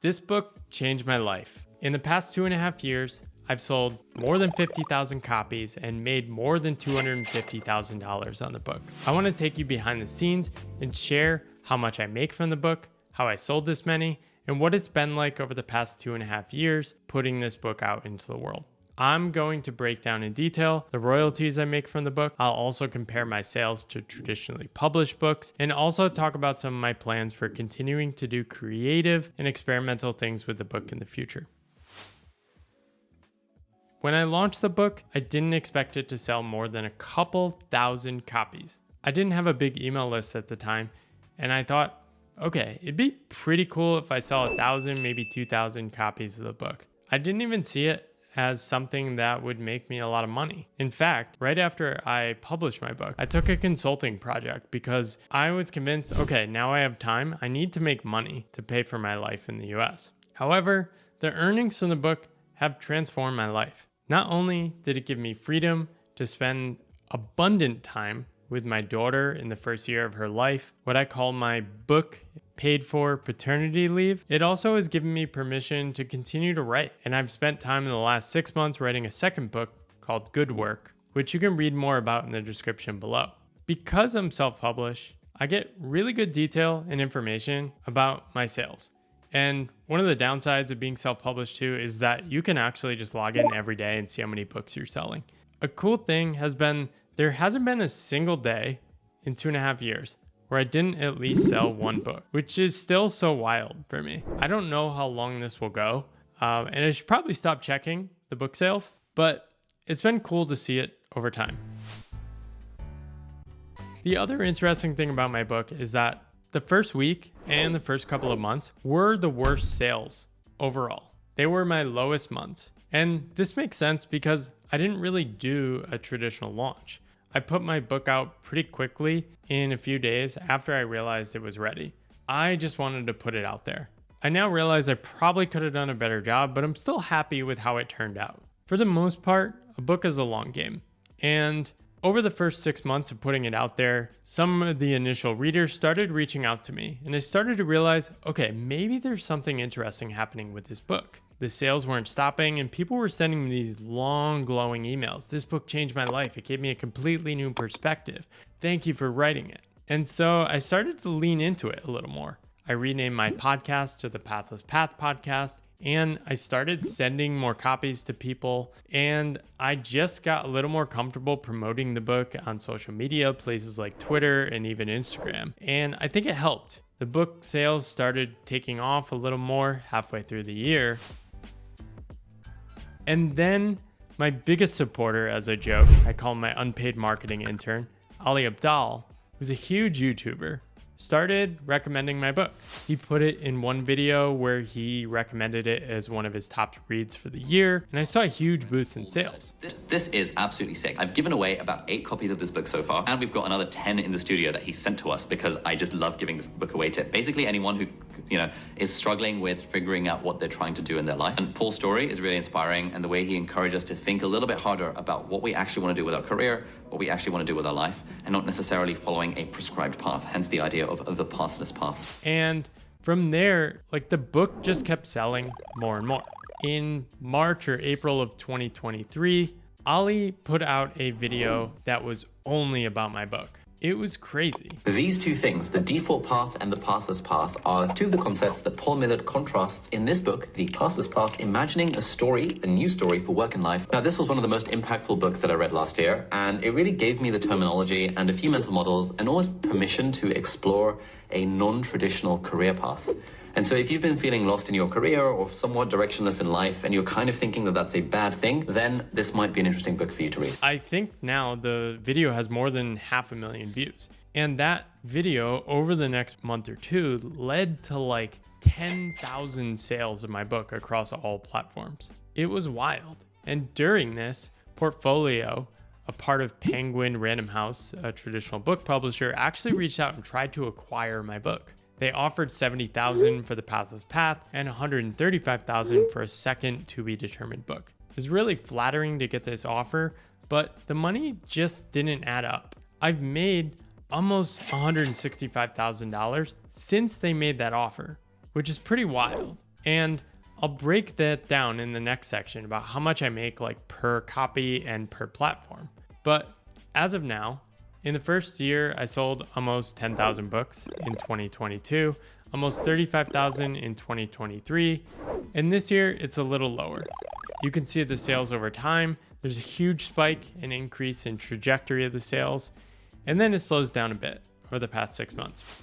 This book changed my life. In the past 2.5 years, I've sold more than 50,000 copies and made more than $250,000 on the book. I want to take you behind the scenes and share how much I make from the book, how I sold this many, and what it's been like over the past 2.5 years putting this book out into the world. I'm going to break down in detail the royalties I make from the book. I'll also compare my sales to traditionally published books and also talk about some of my plans for continuing to do creative and experimental things with the book in the future. When I launched the book, I didn't expect it to sell more than a couple thousand copies. I didn't have a big email list at the time, and I thought, okay, it'd be pretty cool if I saw 1,000, maybe 2,000 copies of the book. I didn't even see it as something that would make me a lot of money. In fact, right after I published my book, I took a consulting project because I was convinced, okay, now I have time. I need to make money to pay for my life in the US. However, the earnings from the book have transformed my life. Not only did it give me freedom to spend abundant time with my daughter in the first year of her life, what I call my book paid for paternity leave, it also has given me permission to continue to write. And I've spent time in the last 6 months writing a second book called Good Work, which you can read more about in the description below. Because I'm self-published, I get really good detail and information about my sales. And one of the downsides of being self-published too is that you can actually just log in every day and see how many books you're selling. A cool thing has been there hasn't been a single day in 2.5 years where I didn't at least sell one book, which is still so wild for me. I don't know how long this will go, and I should probably stop checking the book sales, but it's been cool to see it over time. The other interesting thing about my book is that the first week and the first couple of months were the worst sales overall. They were my lowest months. And this makes sense because I didn't really do a traditional launch. I put my book out pretty quickly in a few days after I realized it was ready. I just wanted to put it out there. I now realize I probably could have done a better job, but I'm still happy with how it turned out. For the most part, a book is a long game. And over the first 6 months of putting it out there, some of the initial readers started reaching out to me, and I started to realize, okay, maybe there's something interesting happening with this book. The sales weren't stopping, and people were sending me these long, glowing emails. This book changed my life. It gave me a completely new perspective. Thank you for writing it. And so I started to lean into it a little more. I renamed my podcast to the Pathless Path Podcast, and I started sending more copies to people, and I just got a little more comfortable promoting the book on social media, places like Twitter and even Instagram. And I think it helped. The book sales started taking off a little more halfway through the year. And then my biggest supporter, as a joke, I call him my unpaid marketing intern, Abdal, who's a huge YouTuber, started recommending my book. He put it in one video where he recommended it as one of his top reads for the year, and I saw a huge boost in sales. This is absolutely sick. I've given away about 8 copies of this book so far, and we've got another 10 in the studio that he sent to us because I just love giving this book away to basically anyone who, is struggling with figuring out what they're trying to do in their life. And Paul's story is really inspiring, and the way he encouraged us to think a little bit harder about what we actually want to do with our career, what we actually want to do with our life, and not necessarily following a prescribed path, hence the idea of the pathless path. And from there, the book just kept selling more and more. In March or April of 2023, Ali put out a video that was only about my book. It was crazy. These two things, the default path and the pathless path, are two of the concepts that Paul Millett contrasts in this book, The Pathless Path, Imagining a Story, a New Story for Work and Life. Now, this was one of the most impactful books that I read last year, and it really gave me the terminology and a few mental models and almost permission to explore a non-traditional career path. And so if you've been feeling lost in your career or somewhat directionless in life and you're kind of thinking that that's a bad thing, then this might be an interesting book for you to read. I think now the video has more than 500,000 views. And that video over the next month or two led to 10,000 sales of my book across all platforms. It was wild. And during this, Portfolio, a part of Penguin Random House, a traditional book publisher, actually reached out and tried to acquire my book. They offered $70,000 for The Pathless Path and $135,000 for a second to-be-determined book. It was really flattering to get this offer, but the money just didn't add up. I've made almost $165,000 since they made that offer, which is pretty wild. And I'll break that down in the next section about how much I make like per copy and per platform. But as of now, in the first year, I sold almost 10,000 books in 2022, almost 35,000 in 2023, and this year it's a little lower. You can see the sales over time. There's a huge spike and increase in trajectory of the sales, and then it slows down a bit over the past 6 months.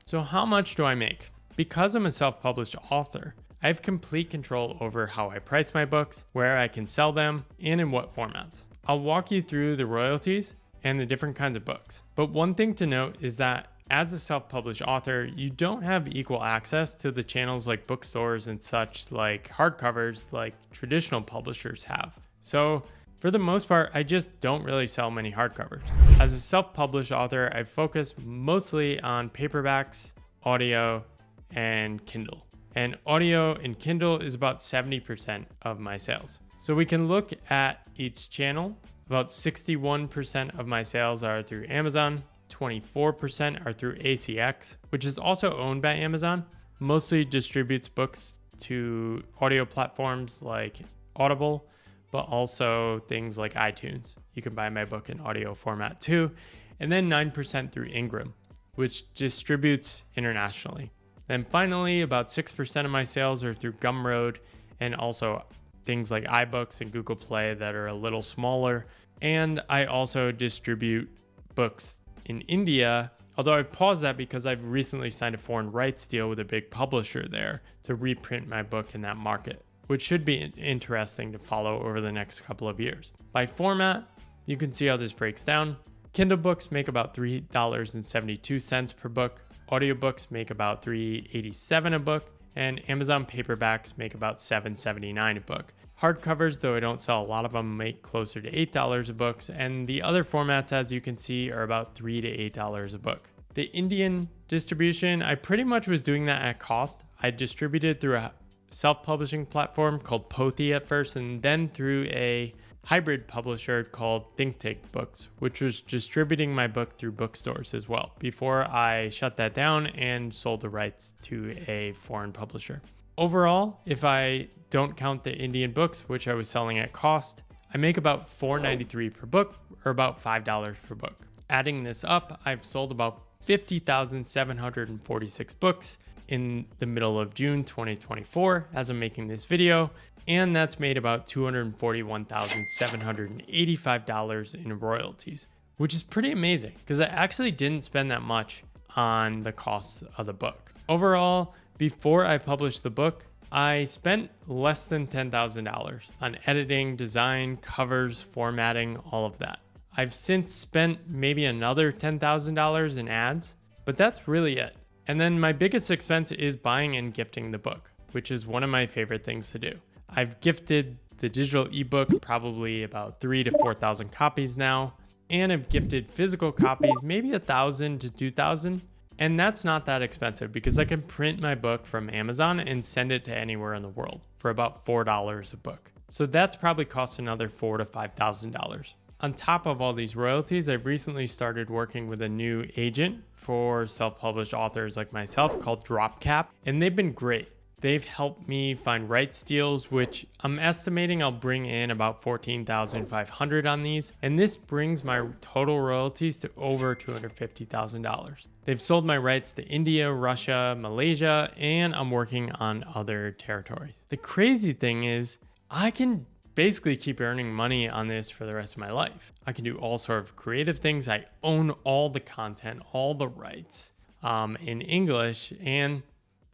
So how much do I make? Because I'm a self-published author, I have complete control over how I price my books, where I can sell them, and in what formats. I'll walk you through the royalties and the different kinds of books. But one thing to note is that as a self-published author, you don't have equal access to the channels like bookstores and such like hardcovers like traditional publishers have. So for the most part, I just don't really sell many hardcovers. As a self-published author, I focus mostly on paperbacks, audio, and Kindle. And audio and Kindle is about 70% of my sales. So we can look at each channel. About 61% of my sales are through Amazon, 24% are through ACX, which is also owned by Amazon, mostly distributes books to audio platforms like Audible, but also things like iTunes. You can buy my book in audio format too. And then 9% through Ingram, which distributes internationally. Then finally, about 6% of my sales are through Gumroad and also things like iBooks and Google Play that are a little smaller. And I also distribute books in India, although I've paused that because I've recently signed a foreign rights deal with a big publisher there to reprint my book in that market, which should be interesting to follow over the next couple of years. By format, you can see how this breaks down. Kindle books make about $3.72 per book. Audiobooks make about $3.87 a book, and Amazon paperbacks make about $7.79 a book. Hardcovers, though I don't sell a lot of them, make closer to $8 a book, and the other formats, as you can see, are about $3 to $8 a book. The Indian distribution, I pretty much was doing that at cost. I distributed through a self-publishing platform called Pothi at first, and then through a hybrid publisher called Think Tank Books, which was distributing my book through bookstores as well, before I shut that down and sold the rights to a foreign publisher. Overall, if I don't count the Indian books, which I was selling at cost, I make about $4.93 per book, or about $5 per book. Adding this up, I've sold about 50,746 books in the middle of June 2024 as I'm making this video, and that's made about $241,785 in royalties, which is pretty amazing because I actually didn't spend that much on the costs of the book. Overall, before I published the book, I spent less than $10,000 on editing, design, covers, formatting, all of that. I've since spent maybe another $10,000 in ads, but that's really it. And then my biggest expense is buying and gifting the book, which is one of my favorite things to do. I've gifted the digital ebook probably about 3,000 to 4,000 copies now, and I've gifted physical copies maybe 1,000 to 2,000, and that's not that expensive because I can print my book from Amazon and send it to anywhere in the world for about $4 a book. So that's probably cost another $4,000 to $5,000. On top of all these royalties, I've recently started working with a new agent for self-published authors like myself called Dropcap, and they've been great. They've helped me find rights deals, which I'm estimating I'll bring in about $14,500 on these, and this brings my total royalties to over $250,000. They've sold my rights to India, Russia, Malaysia, and I'm working on other territories. The crazy thing is I can basically keep earning money on this for the rest of my life. I can do all sort of creative things. I own all the content, all the rights in English, and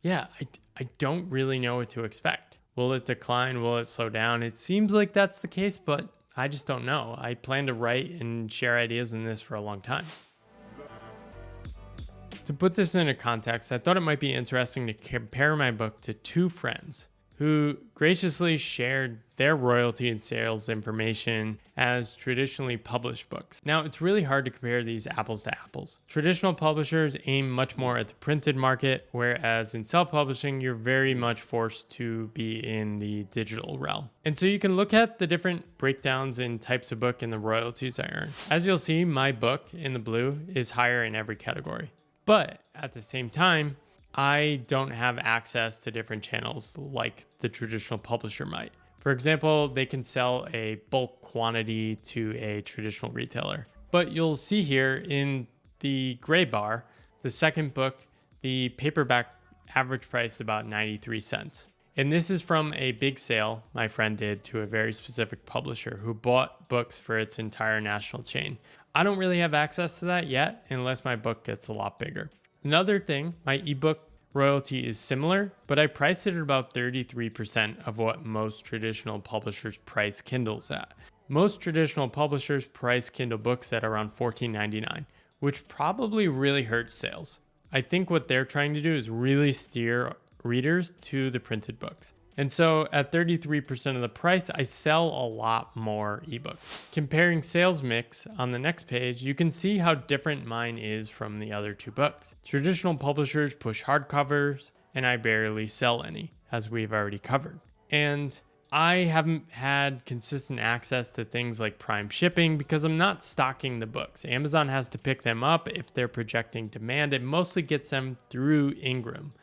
yeah, I don't really know what to expect. Will it decline? Will it slow down? It seems like that's the case, but I just don't know. I plan to write and share ideas in this for a long time. To put this into context, I thought it might be interesting to compare my book to two friends who graciously shared their royalty and sales information as traditionally published books. Now, it's really hard to compare these apples to apples. Traditional publishers aim much more at the printed market, whereas in self-publishing, you're very much forced to be in the digital realm. And so you can look at the different breakdowns in types of book and the royalties I earn. As you'll see, my book in the blue is higher in every category. But at the same time, I don't have access to different channels like the traditional publisher might. For example, they can sell a bulk quantity to a traditional retailer. But you'll see here in the gray bar, the second book, the paperback average price is about 93 cents. And this is from a big sale my friend did to a very specific publisher who bought books for its entire national chain. I don't really have access to that yet unless my book gets a lot bigger. Another thing, my ebook royalty is similar, but I priced it at about 33% of what most traditional publishers price Kindles at. Most traditional publishers price Kindle books at around $14.99, which probably really hurts sales. I think what they're trying to do is really steer readers to the printed books. And so at 33% of the price, I sell a lot more ebooks. Comparing sales mix on the next page, you can see how different mine is from the other two books. Traditional publishers push hardcovers, and I barely sell any, as we've already covered. And I haven't had consistent access to things like Prime shipping because I'm not stocking the books. Amazon has to pick them up if they're projecting demand. It mostly gets them through Ingram,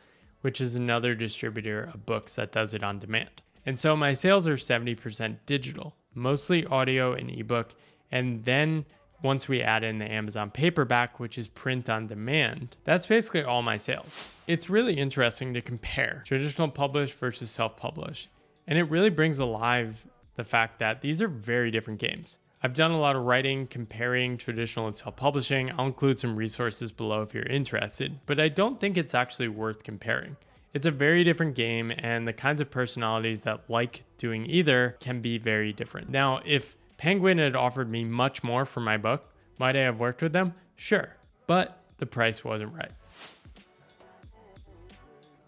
which is another distributor of books that does it on demand. And so my sales are 70% digital, mostly audio and ebook. And then once we add in the Amazon paperback, which is print on demand, that's basically all my sales. It's really interesting to compare traditional published versus self-published. And it really brings alive the fact that these are very different games. I've done a lot of writing comparing traditional and self-publishing. I'll include some resources below if you're interested, but I don't think it's actually worth comparing. It's a very different game, and the kinds of personalities that like doing either can be very different. Now, if Penguin had offered me much more for my book, might I have worked with them? Sure, but the price wasn't right.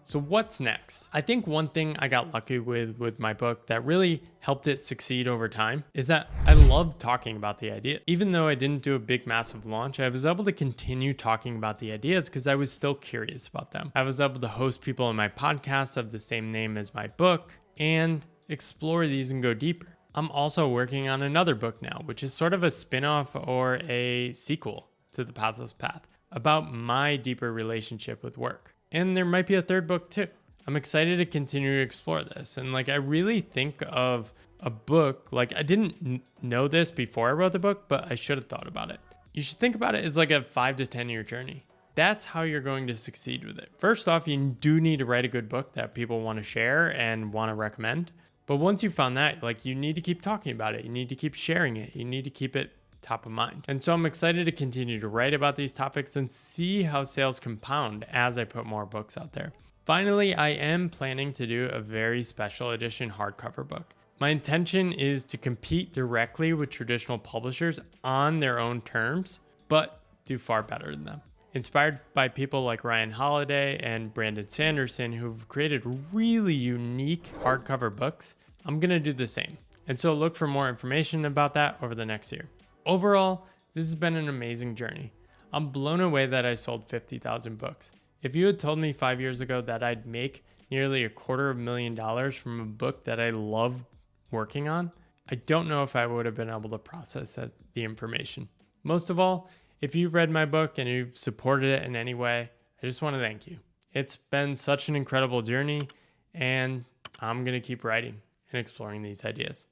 So what's next? I think one thing I got lucky with my book that really helped it succeed over time is that I love talking about the idea. Even though I didn't do a big massive launch, I was able to continue talking about the ideas because I was still curious about them. I was able to host people on my podcast of the same name as my book and explore these and go deeper. I'm also working on another book now, which is sort of a spin-off or a sequel to The Pathless Path about my deeper relationship with work. And there might be a third book too. I'm excited to continue to explore this. And I really think of a book, I didn't know this before I wrote the book, but I should have thought about it. You should think about it as a 5 to 10 year journey. That's how you're going to succeed with it. First off, you do need to write a good book that people want to share and want to recommend. But once you found that, you need to keep talking about it. You need to keep sharing it. You need to keep it top of mind. And so I'm excited to continue to write about these topics and see how sales compound as I put more books out there. Finally, I am planning to do a very special edition hardcover book. My intention is to compete directly with traditional publishers on their own terms, but do far better than them. Inspired by people like Ryan Holiday and Brandon Sanderson, who've created really unique hardcover books, I'm going to do the same. And so look for more information about that over the next year. Overall, this has been an amazing journey. I'm blown away that I sold 50,000 books. If you had told me 5 years ago that I'd make nearly $250,000 from a book that I love working on, I don't know if I would have been able to process the information. Most of all, if you've read my book and you've supported it in any way, I just want to thank you. It's been such an incredible journey, and I'm going to keep writing and exploring these ideas.